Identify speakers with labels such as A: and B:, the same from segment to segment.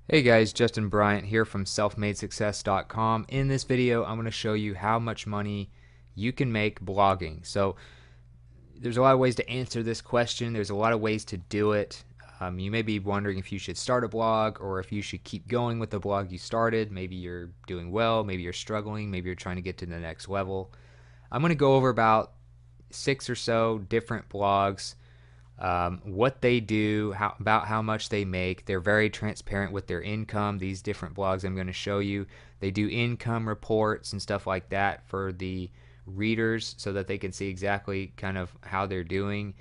A: Hey guys, Justin Bryant here from selfmadesuccess.com. In this video, I'm going to show you how much money you can make blogging. So there's a lot of ways to answer this question. There's a lot of ways to do it. You may be wondering if you should start a blog or if you should keep going with the blog you started. Maybe you're doing well, maybe you're struggling, maybe you're trying to get to the next level. I'm going to go over about 6 or so different blogs, what they do, about how much they make. They're very transparent with their income. These different blogs I'm going to show you, they do income reports and stuff like that for the readers so that they can see exactly kind of how they're doing,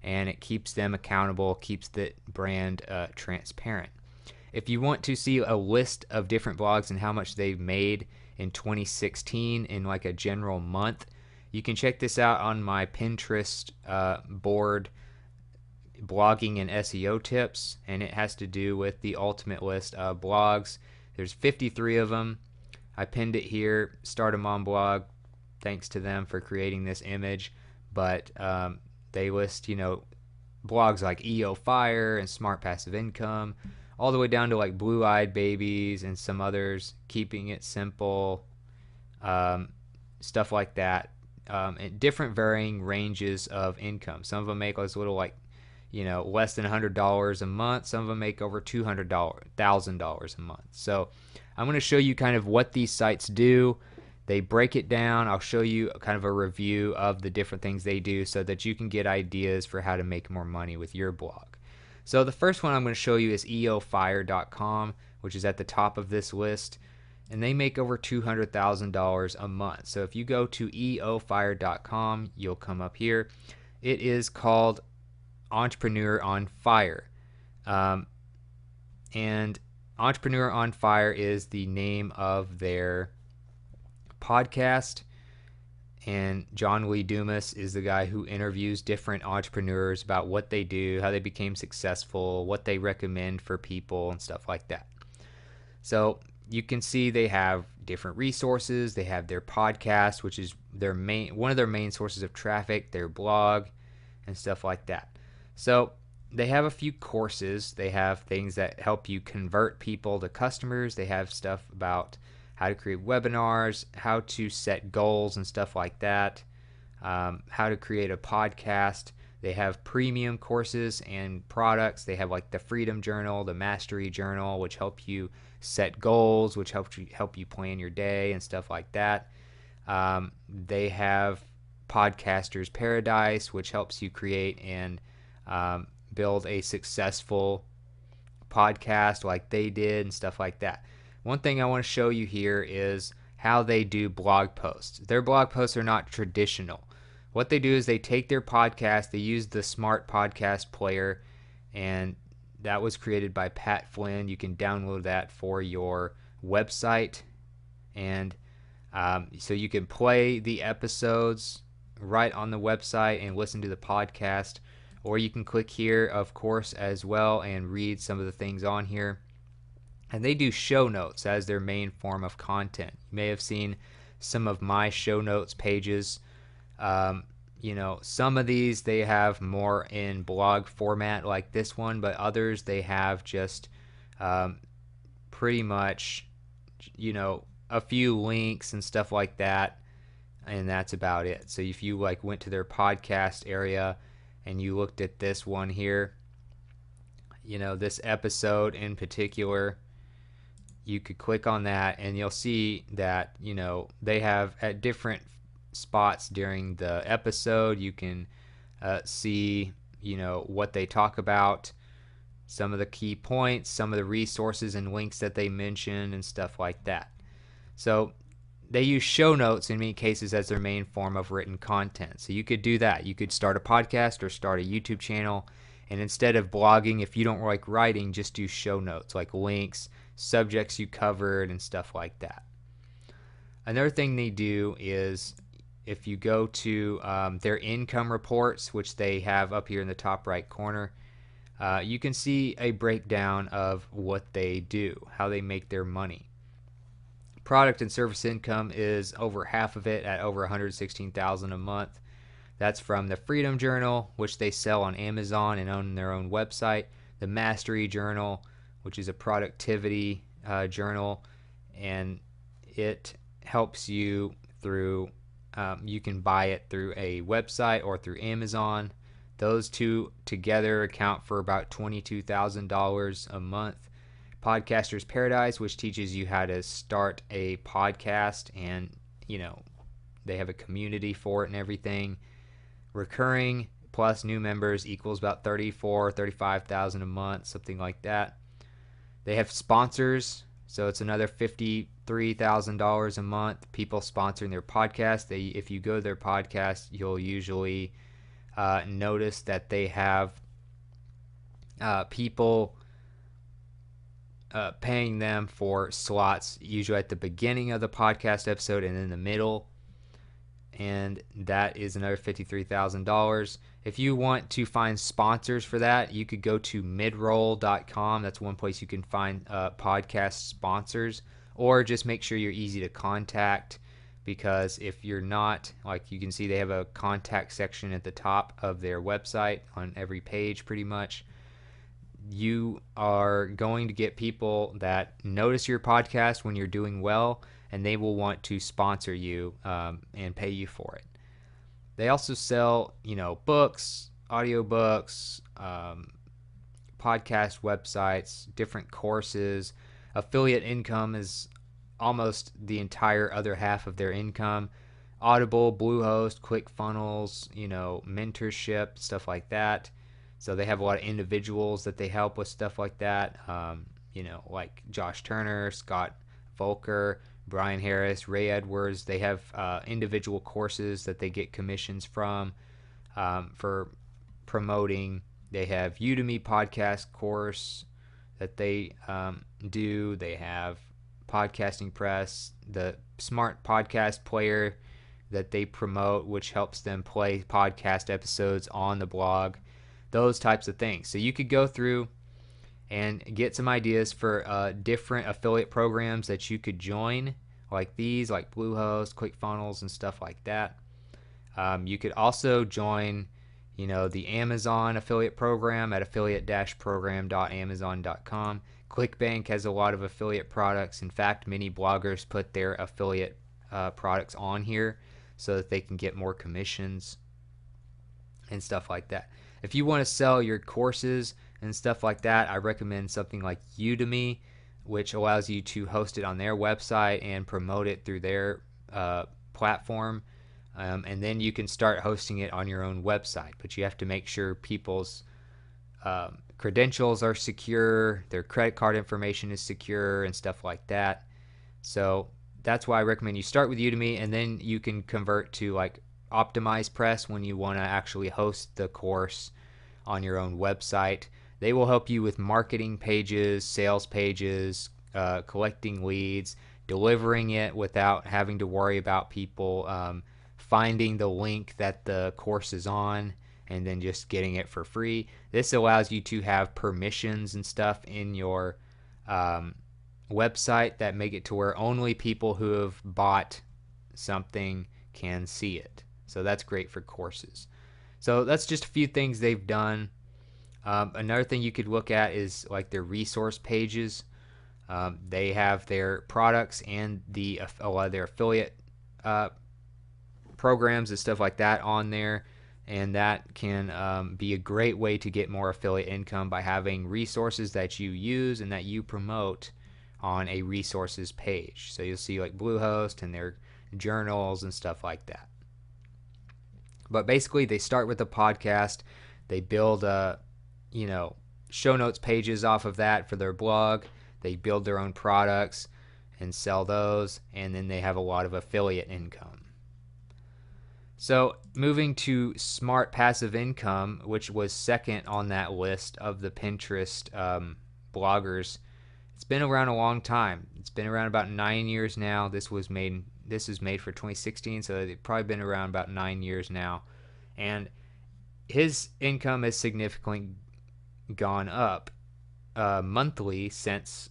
A: and it keeps them accountable, keeps the brand transparent. If you want to see a list of different blogs and how much they've made in 2016 in like a general month, you can check this out on my Pinterest board, blogging and SEO tips, and it has to do with the ultimate list of blogs. There's 53 of them. I pinned it here. Start a Mom blog. Thanks to them for creating this image. But they list, blogs like EO Fire and Smart Passive Income, all the way down to like Blue Eyed Babies and some others, Keeping It Simple, stuff like that. And different varying ranges of income. Some of them make as little like less than $100 a month. Some of them make over $200,000 a month. So I'm going to show you kind of what these sites do. They break it down. I'll show you kind of a review of the different things they do so that you can get ideas for how to make more money with your blog. So the first one I'm going to show you is eofire.com, which is at the top of this list, and they make over $200,000 a month. So if you go to eofire.com, you'll come up here. It is called Entrepreneur on Fire. And Entrepreneur on Fire is the name of their podcast. And John Lee Dumas is the guy who interviews different entrepreneurs about what they do, how they became successful, what they recommend for people, and stuff like that. So you can see they have different resources. They have their podcast, which is one of their main sources of traffic, their blog, and stuff like that. So they have a few courses. They have things that help you convert people to customers. They have stuff about how to create webinars, how to set goals and stuff like that, how to create a podcast. They have premium courses and products. They have like the Freedom Journal, the Mastery Journal, which help you set goals, which help you plan your day and stuff like that. They have Podcasters Paradise, which helps you create and build a successful podcast like they did and stuff like that. One thing I want to show you here is how they do blog posts. Their blog posts are not traditional. What they do is they take their podcast, they use the Smart Podcast Player, and that was created by Pat Flynn. You can download that for your website, and so you can play the episodes right on the website and listen to the podcast, or you can click here, of course, as well, and read some of the things on here. And they do show notes as their main form of content. You may have seen some of my show notes pages. Some of these they have more in blog format like this one, but others they have just pretty much, a few links and stuff like that, and that's about it. So if you like went to their podcast area and you looked at this one here, this episode in particular, you could click on that and you'll see that, they have at different spots during the episode, you can see, what they talk about, some of the key points, some of the resources and links that they mention and stuff like that. So they use show notes in many cases as their main form of written content. So you could do that. You could start a podcast or start a YouTube channel, and instead of blogging, if you don't like writing, just do show notes like links, subjects you covered, and stuff like that. Another thing they do is if you go to their income reports, which they have up here in the top right corner, you can see a breakdown of what they do, how they make their money. Product and service income is over half of it at over $116,000 a month. That's from the Freedom Journal, which they sell on Amazon and own their own website. The Mastery Journal, which is a productivity journal, and it helps you through, you can buy it through a website or through Amazon. Those two together account for about $22,000 a month. Podcaster's Paradise, which teaches you how to start a podcast, and they have a community for it and everything. Recurring plus new members equals about 35,000 a month, something like that. They have sponsors, so it's another $53,000 a month. People sponsoring their podcast. If you go to their podcast, you'll usually notice that they have people paying them for slots, usually at the beginning of the podcast episode and in the middle, and that is another $53,000. If you want to find sponsors for that, you could go to midroll.com. That's one place you can find podcast sponsors, or just make sure you're easy to contact, because if you're not, like you can see they have a contact section at the top of their website on every page pretty much. You are going to get people that notice your podcast when you're doing well, and they will want to sponsor you and pay you for it. They also sell, books, audiobooks, podcast websites, different courses. Affiliate income is almost the entire other half of their income. Audible, Bluehost, ClickFunnels, mentorship, stuff like that. So they have a lot of individuals that they help with stuff like that. Like Josh Turner, Scott Volker, Brian Harris, Ray Edwards. They have individual courses that they get commissions from for promoting. They have Udemy podcast course that they do. They have Podcasting Press, the smart podcast player that they promote, which helps them play podcast episodes on the blog. Those types of things. So you could go through and get some ideas for different affiliate programs that you could join, like these, like Bluehost, ClickFunnels, and stuff like that. You could also join, the Amazon affiliate program at affiliate-program.amazon.com. ClickBank has a lot of affiliate products. In fact, many bloggers put their affiliate products on here so that they can get more commissions and stuff like that. If you want to sell your courses and stuff like that, I recommend something like Udemy, which allows you to host it on their website and promote it through their platform. And then you can start hosting it on your own website. But you have to make sure people's credentials are secure, their credit card information is secure, and stuff like that. So that's why I recommend you start with Udemy, and then you can convert to like OptimizePress when you want to actually host the course on your own website. They will help you with marketing pages, sales pages, collecting leads, delivering it without having to worry about people finding the link that the course is on and then just getting it for free. This allows you to have permissions and stuff in your website that make it to where only people who have bought something can see it. So that's great for courses. So that's just a few things they've done. Another thing you could look at is like their resource pages. They have their products and a lot of their affiliate programs and stuff like that on there, and that can be a great way to get more affiliate income by having resources that you use and that you promote on a resources page. So you'll see like Bluehost and their journals and stuff like that. But basically, they start with a podcast. They build show notes pages off of that for their blog. They build their own products and sell those, and then they have a lot of affiliate income. So moving to Smart Passive Income, which was second on that list of the Pinterest bloggers. It's been around a long time. It's been around about 9 years now. This is made for 2016, so it's probably been around about 9 years now. And his income has significantly gone up monthly since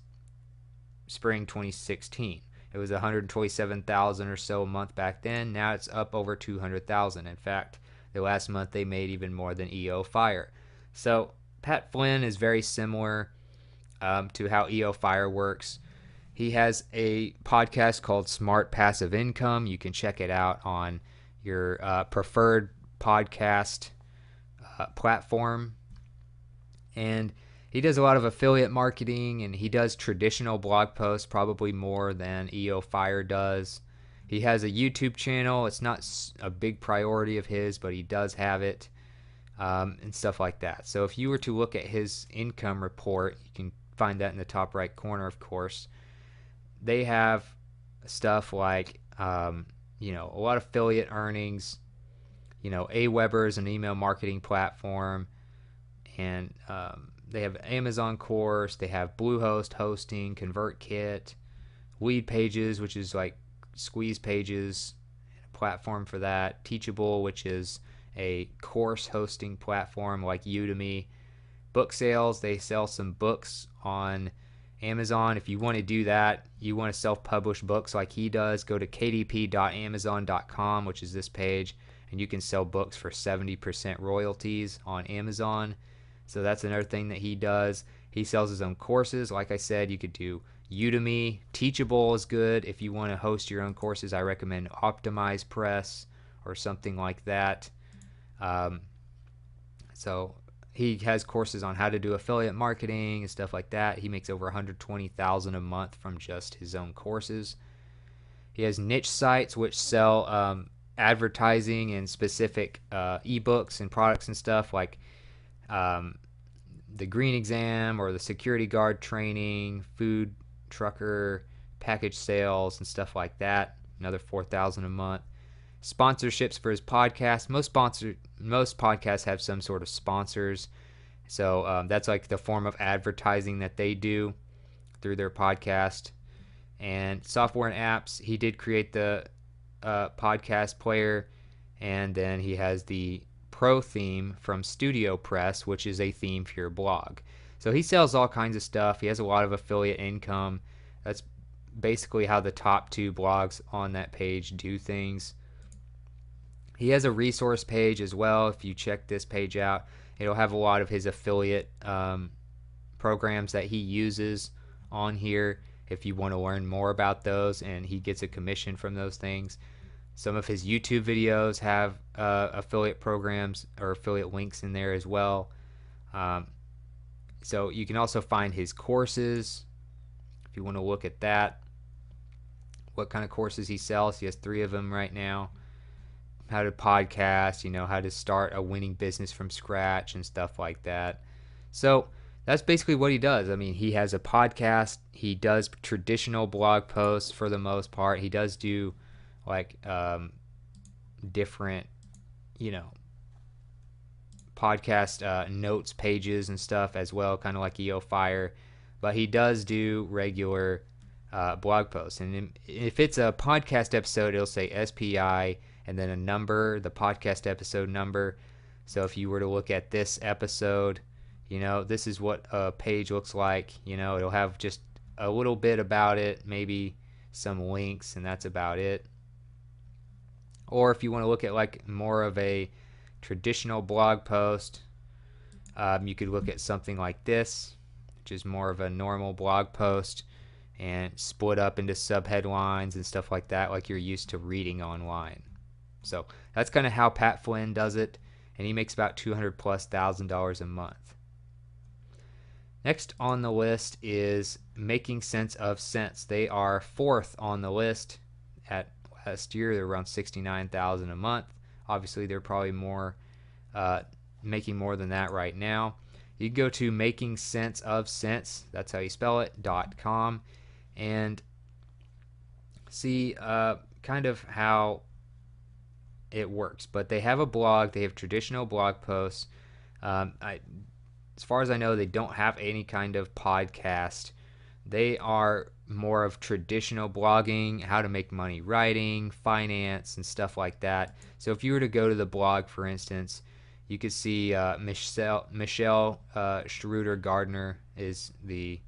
A: spring 2016. It was 127,000 or so a month back then. Now it's up over 200,000. In fact, the last month they made even more than EO Fire. So Pat Flynn is very similar. to how EO Fire works. He has a podcast called Smart Passive Income. You can check it out on your preferred podcast platform. And he does a lot of affiliate marketing, and he does traditional blog posts probably more than EO Fire does. He has a YouTube channel. It's not a big priority of his, but he does have it, and stuff like that. So if you were to look at his income report, you can find that in the top right corner, of course. They have stuff like, a lot of affiliate earnings. Aweber is an email marketing platform, and they have Amazon course. They have Bluehost hosting, ConvertKit, Leadpages, which is like squeeze pages, a platform for that. Teachable, which is a course hosting platform like Udemy. Book sales, they sell some books on Amazon. If you want to do that, you want to self-publish books like he does, go to kdp.amazon.com, which is this page, and you can sell books for 70% royalties on Amazon. So that's another thing that he does. He sells his own courses. Like I said, you could do Udemy. Teachable is good if you want to host your own courses. I recommend OptimizePress or something like that. So he has courses on how to do affiliate marketing and stuff like that. He makes over $120,000 a month from just his own courses. He has niche sites which sell advertising and specific ebooks and products and stuff like the Green Exam or the Security Guard training, food trucker package sales and stuff like that. Another $4,000 a month. Sponsorships for his podcast. Most podcasts have some sort of sponsors, so that's like the form of advertising that they do through their podcast. And software and apps, he did create the podcast player, and then he has the Pro theme from Studio Press, which is a theme for your blog. So he sells all kinds of stuff. He has a lot of affiliate income. That's basically how the top two blogs on that page do things. He has a resource page as well. If you check this page out, it'll have a lot of his affiliate programs that he uses on here if you want to learn more about those, and he gets a commission from those things. Some of his YouTube videos have affiliate programs or affiliate links in there as well. So you can also find his courses if you want to look at that. What kind of courses he sells. He has 3 of them right now. How to podcast, how to start a winning business from scratch and stuff like that. So that's basically what he does. I mean, he has a podcast. He does traditional blog posts for the most part. He does do like different, podcast notes pages and stuff as well, kind of like EO Fire. But he does do regular blog posts. And if it's a podcast episode, it'll say SPI and then a number, the podcast episode number. So if you were to look at this episode, this is what a page looks like. It'll have just a little bit about it, maybe some links, and that's about it. Or if you want to look at like more of a traditional blog post, you could look at something like this, which is more of a normal blog post and split up into subheadlines and stuff like that, like you're used to reading online. So that's kind of how Pat Flynn does it, and he makes about $200,000+ a month. Next on the list is Making Sense of Cents. They are 4th on the list. At last year, they're around $69,000 a month. Obviously, they're probably making more than that right now. You can go to Making Sense of Cents, that's how you spell it, .com, and see kind of how it works. But they have a blog. They have traditional blog posts. As far as I know, they don't have any kind of podcast. They are more of traditional blogging, how to make money writing, finance, and stuff like that. So if you were to go to the blog, for instance, you could see Michelle Schroeder Gardner is the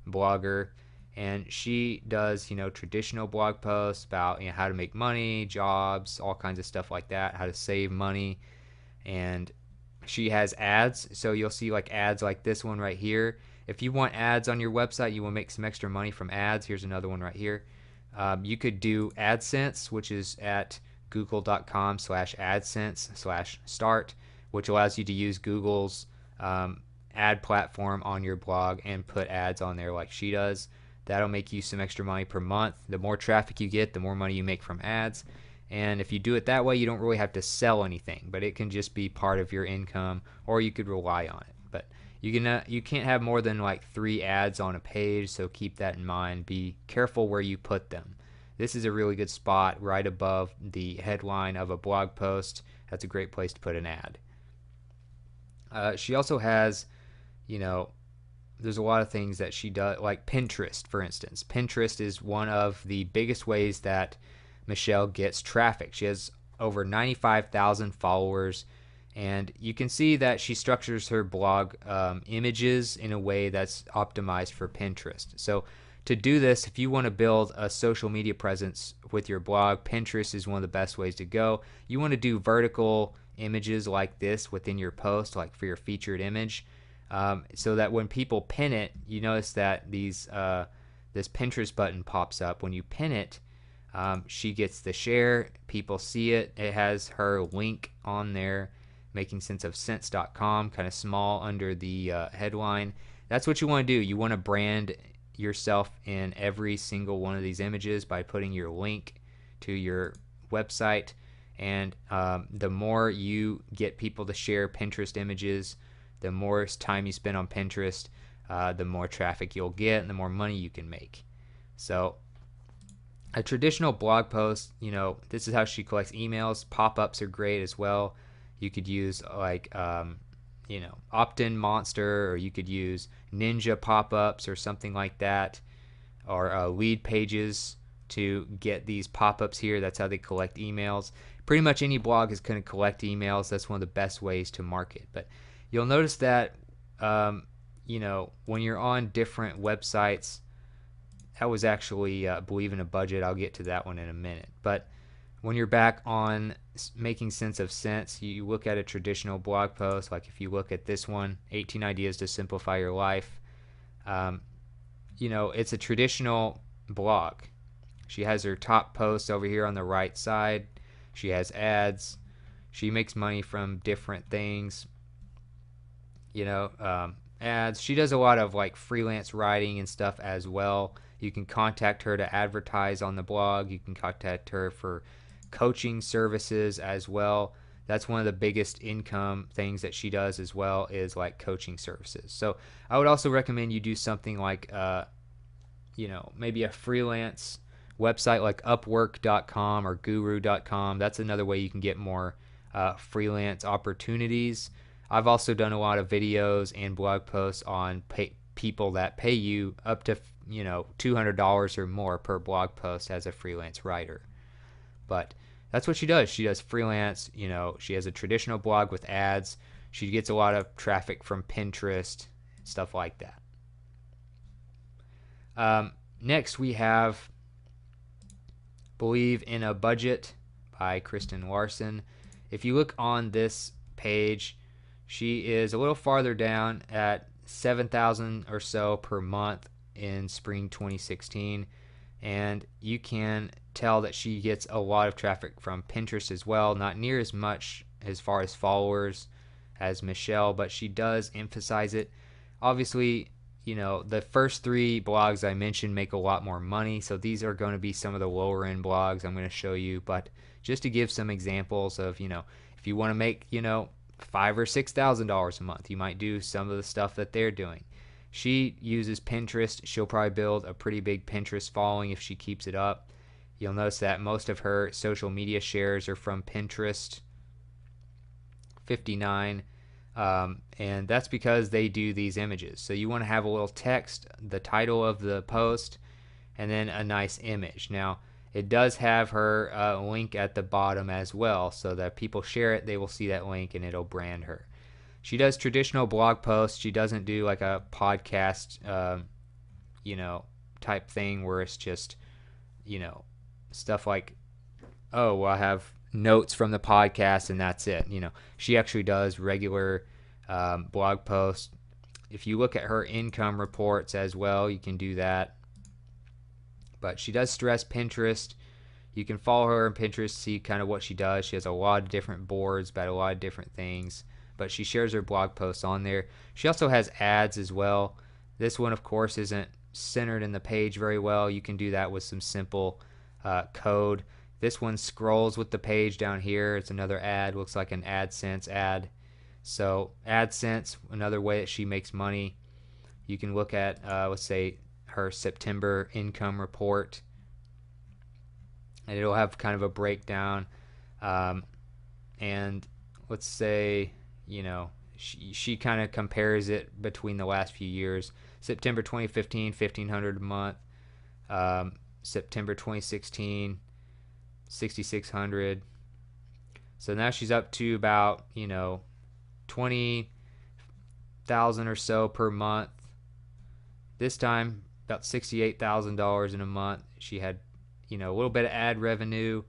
A: blogger, and she does traditional blog posts about how to make money, jobs, all kinds of stuff like that, how to save money. And she has ads, so you'll see like ads like this one right here, If you want ads on your website, you want to make some extra money from ads, here's another one right here. You could do AdSense, which is at google.com/adsense/start, which allows you to use Google's ad platform on your blog and put ads on there like she does. That'll make you some extra money per month. The more traffic you get, the more money you make from ads. And if you do it that way, you don't really have to sell anything, but it can just be part of your income, or you could rely on it. But you can't have more than like 3 ads on a page, so keep that in mind. Be careful where you put them. This is a really good spot right above the headline of a blog post. That's a great place to put an ad. She also has, there's a lot of things that she does, like Pinterest, for instance. Pinterest is one of the biggest ways that Michelle gets traffic. She has over 95,000 followers, and you can see that she structures her blog images in a way that's optimized for Pinterest. So to do this, if you want to build a social media presence with your blog, Pinterest is one of the best ways to go. You want to do vertical images like this within your post, like for your featured image, so that when people pin it, you notice that this Pinterest button pops up. When you pin it, she gets the share, people see it, it has her link on there, makingsenseofsense.com, kind of small under the headline. That's what you want to do. You want to brand yourself in every single one of these images by putting your link to your website. And the more you get people to share Pinterest images, the more time you spend on Pinterest, the more traffic you'll get and the more money you can make. So a traditional blog post, this is how she collects emails. Pop-ups are great as well. You could use like opt-in monster, or you could use ninja pop-ups or something like that, or lead pages to get these pop-ups here. That's how they collect emails. Pretty much any blog is going to collect emails. That's one of the best ways to market. But you'll notice that when you're on different websites, that was actually Believe in a Budget. I'll get to that one in a minute. But when you're back on Making Sense of Sense, you look at a traditional blog post, like if you look at this one, 18 Ideas to Simplify Your Life, it's a traditional blog. She has her top post over here on the right side. She has ads. She makes money from different things, ads. She does a lot of like freelance writing and stuff as well. You can contact her to advertise on the blog. You can contact her for coaching services as well. That's one of the biggest income things that she does as well, is like coaching services. So I would also recommend you do something like maybe a freelance website like upwork.com or guru.com. That's another way you can get more freelance opportunities. I've also done a lot of videos and blog posts on people that pay you up to $200 or more per blog post as a freelance writer. But that's what she does. She does freelance. She has a traditional blog with ads. She gets a lot of traffic from Pinterest, stuff like that. Next, we have Believe in a Budget by Kristen Larson. If you look on this page, she is a little farther down at 7,000 or so per month in spring 2016, and you can tell that she gets a lot of traffic from Pinterest as well. Not near as much as far as followers as Michelle, but she does emphasize it. Obviously, the first 3 blogs I mentioned make a lot more money, so these are going to be some of the lower end blogs I'm going to show you. But just to give some examples of, if you want to make, $5,000 or $6,000 a month, you might do some of the stuff that they're doing. She uses Pinterest. She'll probably build a pretty big Pinterest following if she keeps it up. You'll notice that most of her social media shares are from Pinterest, 59, and that's because they do these images. So you want to have a little text, the title of the post, and then a nice image. Now, it does have her link at the bottom as well, so that people share it, they will see that link and it'll brand her. She does traditional blog posts. She doesn't do like a podcast, type thing where it's just, stuff like, oh, well, I have notes from the podcast and that's it. She actually does regular blog posts. if you look at her income reports as well, you can do that. But she does stress Pinterest. You can follow her on Pinterest, see kind of what she does. She has a lot of different boards about a lot of different things, but she shares her blog posts on there. She also has ads as well. This one, of course, isn't centered in the page very well. You can do that with some simple code. This one scrolls with the page down here. It's another ad. Looks like an AdSense ad. So AdSense, another way that she makes money. You can look at, let's say, her September income report, and it'll have kind of a breakdown. And let's say, you know, she kind of compares it between the last few years. September 2015, $1,500 a month. September 2016, $6,600. So now she's up to about, you know, $20,000 or so per month. This time, about $68,000 in a month. She had, you know, a little bit of ad revenue,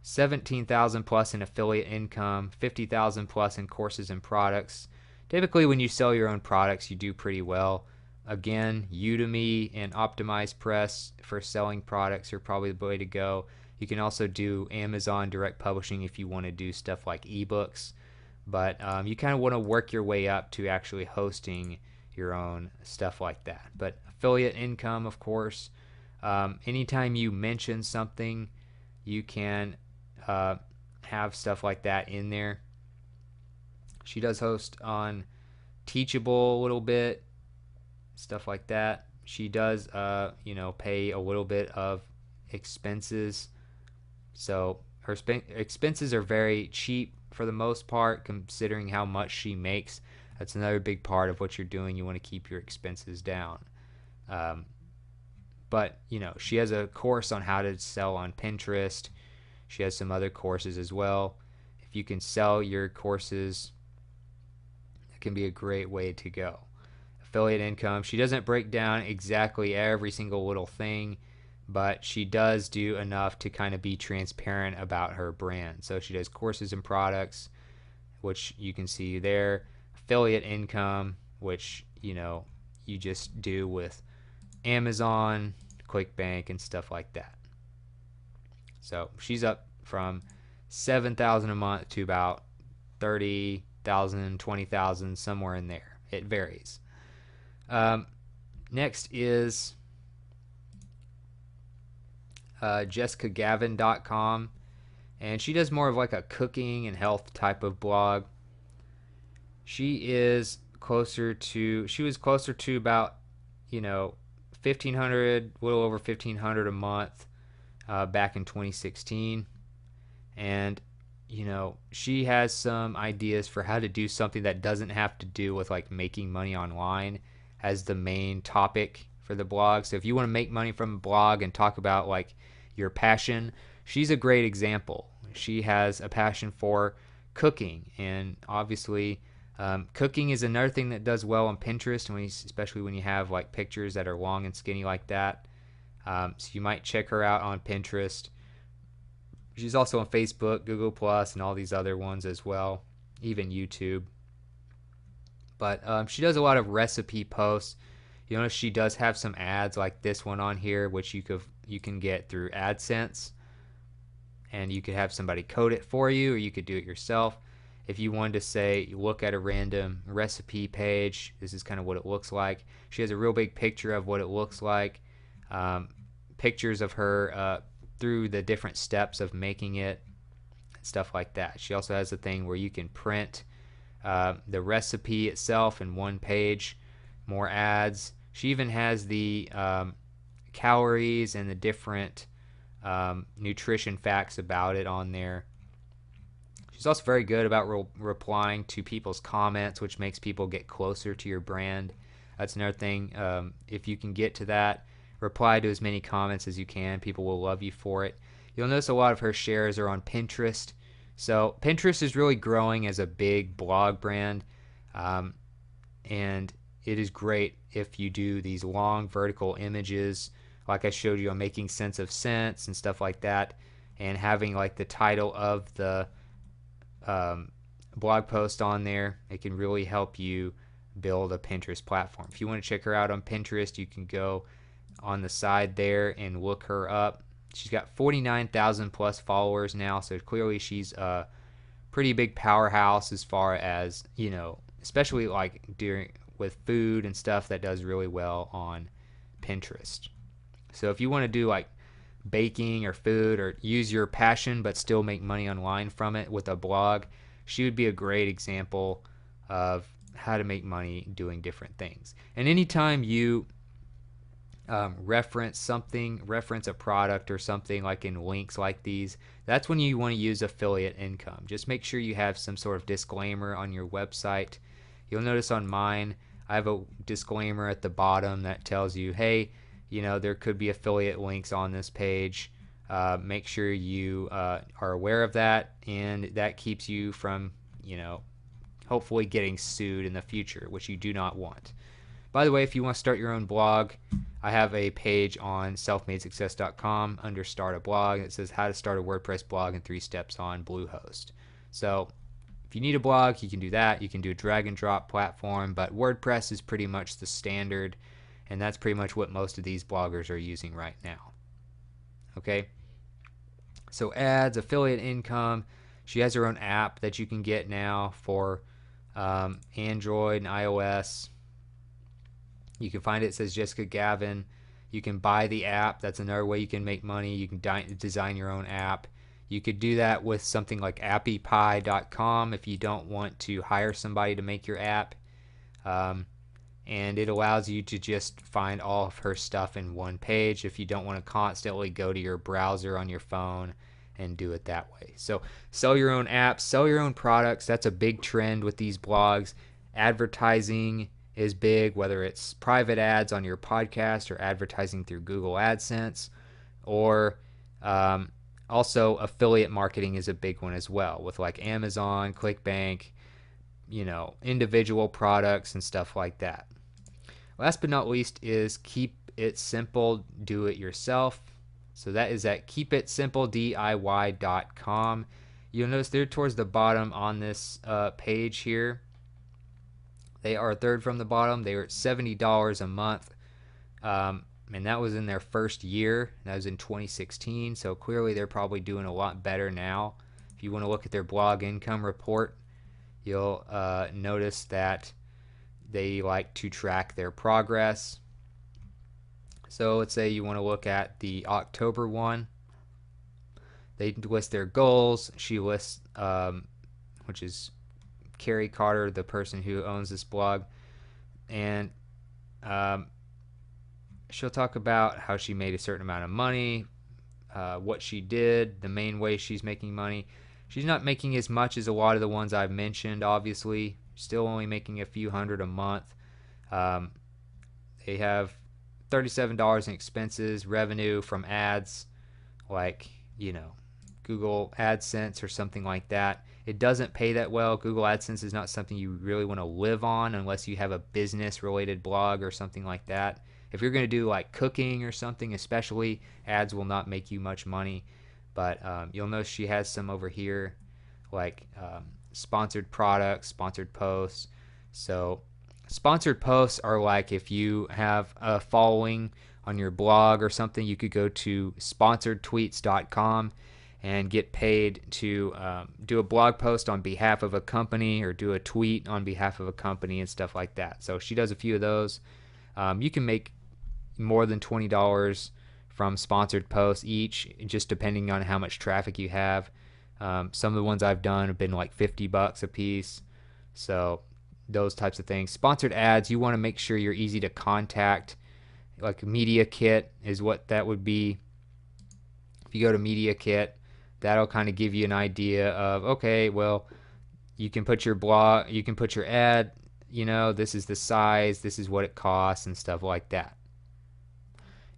A: $17,000 plus in affiliate income, $50,000 plus in courses and products. Typically, when you sell your own products, you do pretty well. Again, Udemy and OptimizePress for selling products are probably the way to go. You can also do Amazon direct publishing if you want to do stuff like ebooks, but you kind of want to work your way up to actually hosting your own stuff like that. But affiliate income, of course, anytime you mention something, you can have stuff like that in there. She does host on Teachable a little bit, stuff like that. She does, you know, pay a little bit of expenses. So her expenses are very cheap for the most part, considering how much she makes. That's another big part of what you're doing. You want to keep your expenses down. But, you know, she has a course on how to sell on Pinterest. She has some other courses as well. If you can sell your courses, it can be a great way to go. Affiliate income. She doesn't break down exactly every single little thing, but she does do enough to kind of be transparent about her brand. So she does courses and products, which you can see there. Affiliate income, which, you know, you just do with Amazon, ClickBank, and stuff like that. So she's up from $7,000 a month to about $30,000, $20,000, somewhere in there. It varies. Next is JessicaGavin.com, and she does more of like a cooking and health type of blog. She was closer to about, you know, $1,500, a little over $1,500 a month back in 2016. And, you know, she has some ideas for how to do something that doesn't have to do with like making money online as the main topic for the blog. So if you want to make money from a blog and talk about like your passion, she's a great example. She has a passion for cooking, and obviously cooking is another thing that does well on Pinterest, especially when you have like pictures that are long and skinny like that. So you might check her out on Pinterest. She's also on Facebook, Google Plus, and all these other ones as well, even YouTube. But she does a lot of recipe posts. You notice she does have some ads like this one on here, which you can get through AdSense, and you could have somebody code it for you, or you could do it yourself. If you wanted to say, you look at a random recipe page, this is kind of what it looks like. She has a real big picture of what it looks like, pictures of her through the different steps of making it, stuff like that. She also has a thing where you can print the recipe itself in one page, more ads. She even has the calories and the different nutrition facts about it on there. She's also very good about replying to people's comments, which makes people get closer to your brand. That's another thing. If you can get to that, reply to as many comments as you can. People will love you for it. You'll notice a lot of her shares are on Pinterest. So Pinterest is really growing as a big blog brand, and it is great if you do these long vertical images like I showed you on Making Sense of Scents and stuff like that, and having like the title of the blog post on there. It can really help you build a Pinterest platform. If you want to check her out on Pinterest, you can go on the side there and look her up. She's got 49,000 plus followers now, so clearly she's a pretty big powerhouse as far as, you know, especially like with food and stuff, that does really well on Pinterest. So if you want to do like baking or food, or use your passion but still make money online from it with a blog, she would be a great example of how to make money doing different things. And anytime you reference a product or something like in links like these, that's when you want to use affiliate income. Just make sure you have some sort of disclaimer on your website. You'll notice on mine, I have a disclaimer at the bottom that tells you, hey, you know, there could be affiliate links on this page. Make sure you are aware of that, and that keeps you from, you know, hopefully getting sued in the future, which you do not want. By the way, if you want to start your own blog, I have a page on selfmadesuccess.com under Start a Blog. It says how to start a WordPress blog in 3 steps on Bluehost. So if you need a blog, you can do that. You can do a drag and drop platform, but WordPress is pretty much the standard, and that's pretty much what most of these bloggers are using right now. Okay, so ads, affiliate income. She has her own app that you can get now for Android and iOS. You can find it says Jessica Gavin. You can buy the app. That's another way you can make money. You can design your own app. You could do that with something like appypie.com if you don't want to hire somebody to make your app. And it allows you to just find all of her stuff in one page if you don't want to constantly go to your browser on your phone and do it that way. So sell your own apps, sell your own products. That's a big trend with these blogs. Advertising is big, whether it's private ads on your podcast or advertising through Google AdSense, or also affiliate marketing is a big one as well, with like Amazon, ClickBank, you know, individual products and stuff like that. Last but not least is keep it simple, do it yourself. So that is at keepitsimplediy.com. You'll notice they're towards the bottom on this page here. They are third from the bottom. They were at $70 a month, and that was in their first year. That was in 2016, so clearly they're probably doing a lot better now. If you want to look at their blog income report, you'll notice that they like to track their progress. So let's say you want to look at the October one. They list their goals. She lists, which is Carrie Carter, the person who owns this blog, and she'll talk about how she made a certain amount of money, what she did, the main way she's making money. She's not making as much as a lot of the ones I've mentioned, obviously. Still only making a few hundred a month. They have $37 in expenses, revenue from ads, like, you know, Google AdSense or something like that. It doesn't pay that well. Google AdSense is not something you really want to live on unless you have a business related blog or something like that. If you're going to do like cooking or something, especially, ads will not make you much money. But you'll notice she has some over here, like sponsored products, sponsored posts. So sponsored posts are like if you have a following on your blog or something, you could go to sponsoredtweets.com and get paid to do a blog post on behalf of a company or do a tweet on behalf of a company and stuff like that. So she does a few of those. You can make more than $20 from sponsored posts each, just depending on how much traffic you have. Some of the ones I've done have been like $50 a piece. So those types of things. Sponsored ads, you want to make sure you're easy to contact. Like Media Kit is what that would be. If you go to Media Kit, that'll kind of give you an idea of, okay, well, you can put your blog, you can put your ad, you know, this is the size, this is what it costs, and stuff like that.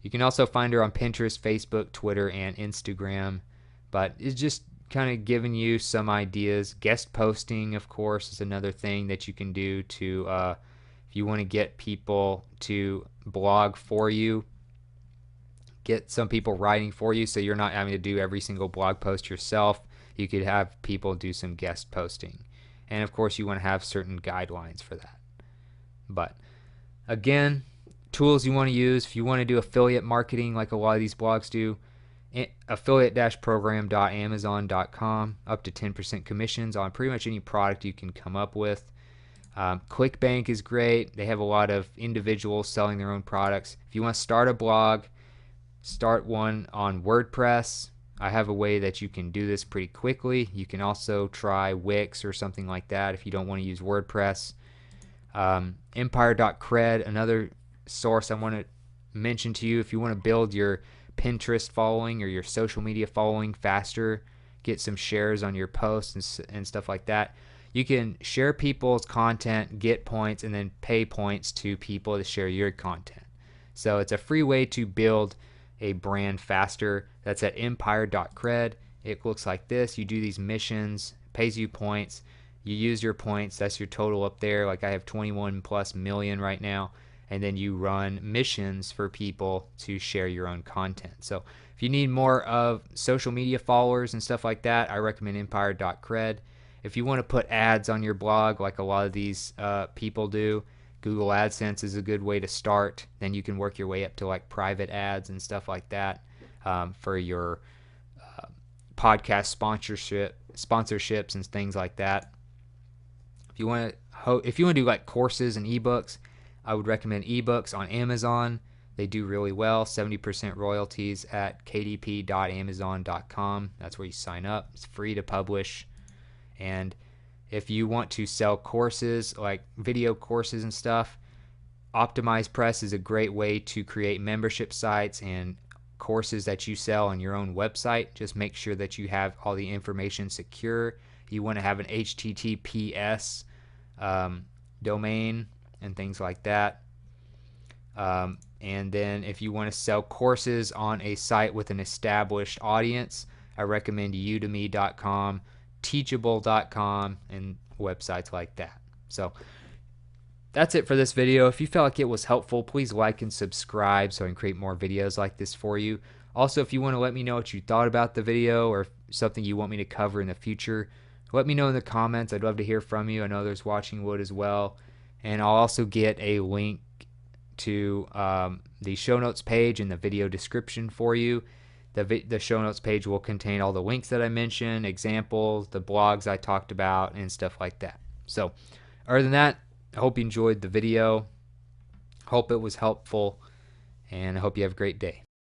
A: You can also find her on Pinterest, Facebook, Twitter, and Instagram, but it's just kind of giving you some ideas. Guest posting, of course, is another thing that you can do to, if you want to get people to blog for you, get some people writing for you so you're not having to do every single blog post yourself. You could have people do some guest posting. And of course, you want to have certain guidelines for that. But again, tools you want to use if you want to do affiliate marketing like a lot of these blogs do: affiliate-program.amazon.com, up to 10% commissions on pretty much any product you can come up with. ClickBank is great. They have a lot of individuals selling their own products. If you want to start a blog, start one on WordPress. I have a way that you can do this pretty quickly. You can also try Wix or something like that if you don't want to use WordPress. Empire.cred, another source I want to mention to you if you want to build your Pinterest following or your social media following faster, get some shares on your posts and stuff like that. You can share people's content, get points, and then pay points to people to share your content. So it's a free way to build a brand faster. That's at empire.cred. It looks like this. You do these missions, pays you points. You use your points. That's your total up there. Like I have 21+ million right now. And then you run missions for people to share your own content. So if you need more of social media followers and stuff like that, I recommend empire.cred. If you want to put ads on your blog like a lot of these people do, Google AdSense is a good way to start. Then you can work your way up to like private ads and stuff like that for your podcast sponsorships and things like that. If you want to do like courses and ebooks, I would recommend ebooks on Amazon. They do really well. 70% royalties at kdp.amazon.com. That's where you sign up. It's free to publish. And if you want to sell courses like video courses and stuff, OptimizePress is a great way to create membership sites and courses that you sell on your own website. Just make sure that you have all the information secure. You want to have an HTTPS domain and things like that. And then if you want to sell courses on a site with an established audience, I recommend udemy.com, teachable.com, and websites like that. So that's it for this video. If you felt like it was helpful, please like and subscribe so I can create more videos like this for you. Also, if you want to let me know what you thought about the video or something you want me to cover in the future, let me know in the comments. I'd love to hear from you. I know there's watching wood as well. And I'll also get a link to the show notes page in the video description for you. The show notes page will contain all the links that I mentioned, examples, the blogs I talked about, and stuff like that. So other than that, I hope you enjoyed the video. Hope it was helpful, and I hope you have a great day.